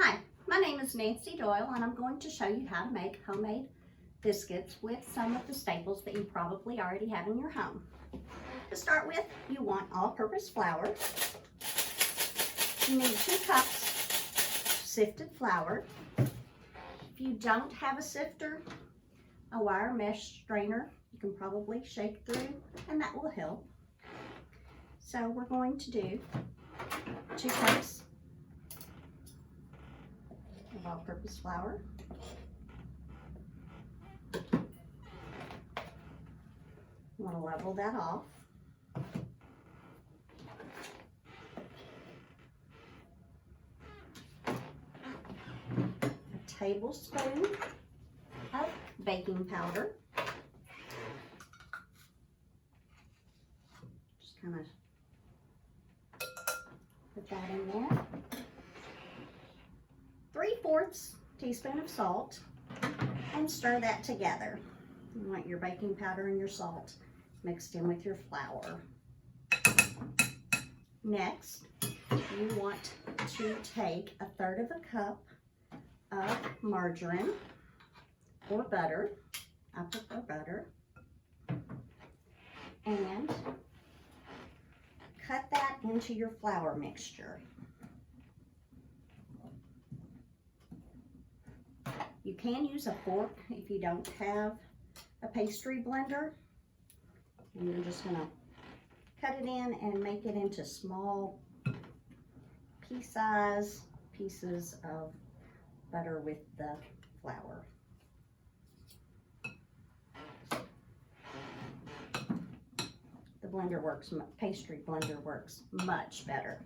Hi, my name is Nancy Doyle and I'm going to show you how to make homemade biscuits with some of the staples that you probably already have in your home. To start with, you want all-purpose flour. You need 2 cups sifted flour. If you don't have a sifter, a wire mesh strainer you can probably shake through and that will help. So we're going to do 2 cups of all-purpose flour. You want to level that off. A tablespoon of baking powder. Just kind of put that in there. 3/4 teaspoon of salt and stir that together. You want your baking powder and your salt mixed in with your flour. Next, you want to take 1/3 cup of margarine or butter. I prefer butter. And cut that into your flour mixture. You can use a fork if you don't have a pastry blender. And you're just going to cut it in and make it into small pea-size pieces of butter with the flour. The blender works, pastry blender works much better.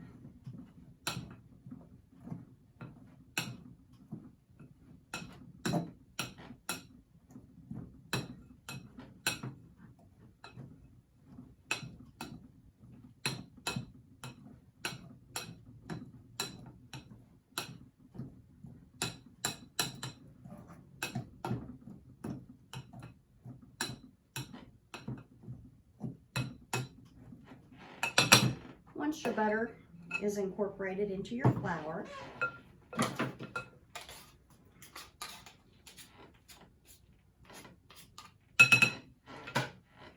Once your butter is incorporated into your flour,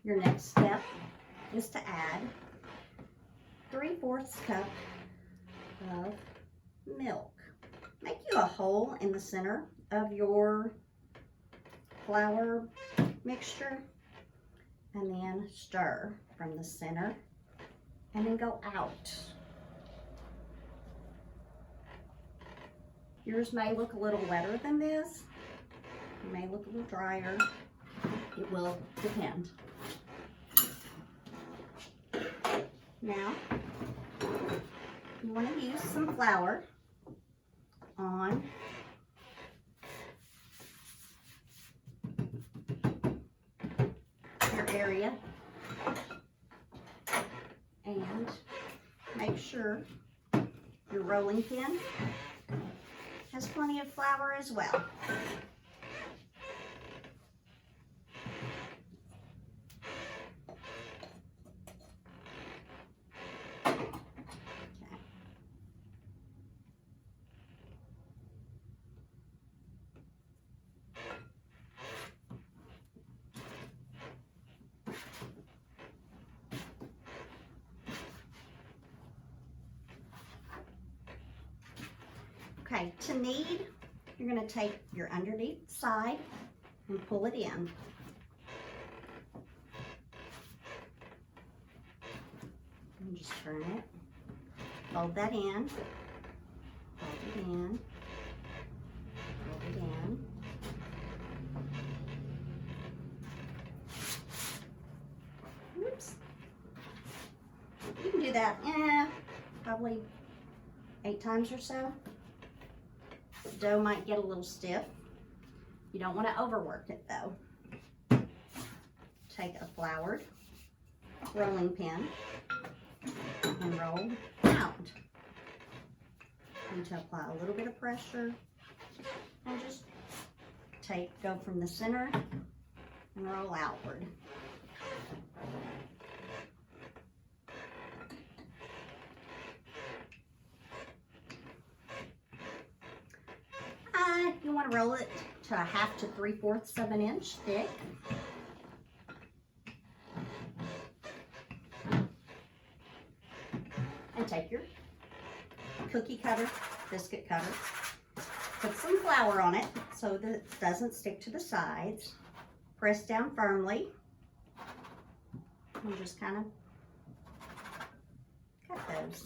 your next step is to add 3/4 cup of milk. Make you a hole in the center of your flour mixture and then stir from the center and then go out. Yours may look a little wetter than this. It may look a little drier. It will depend. Now, you want to use some flour on your area and make sure your rolling pin has plenty of flour as well. Okay, to knead, you're going to take your underneath side and pull it in. And just turn it, fold that in, fold it in, fold it in. Oops. You can do that, probably 8 times or so. The dough might get a little stiff. You don't want to overwork it though. Take a floured rolling pin and roll out. You need to apply a little bit of pressure and just go from the center and roll outward. And you want to roll it to 1/2 to 3/4 of an inch thick. And take your cookie cutter, biscuit cutter, put some flour on it so that it doesn't stick to the sides. Press down firmly and just kind of cut those.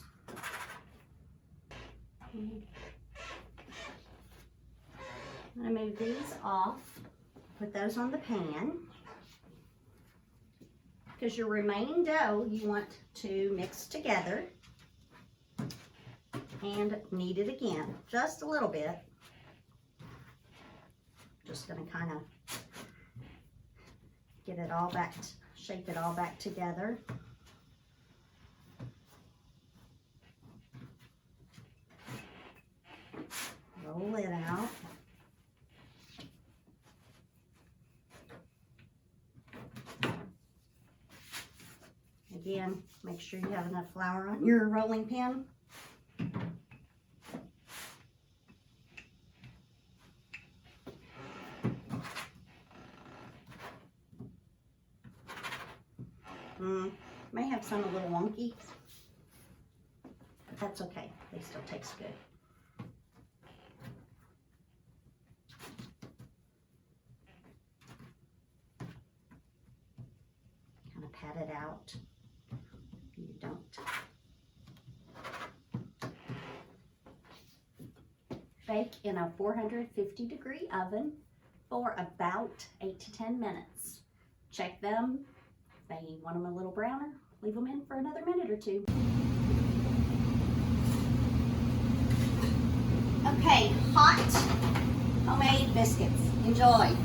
I'm going to move these off, put those on the pan, because your remaining dough you want to mix together and knead it again, just a little bit. Just going to kind of get it all back, shape it all back together. Roll it out. Again, make sure you have enough flour on your rolling pin. May have some a little wonky, but that's okay. They still taste good. Kind of pat it out. You don't. Bake in a 450-degree oven for about 8 to 10 minutes. Check them. If they want them a little browner, leave them in for another minute or two. Okay, hot homemade biscuits. Enjoy.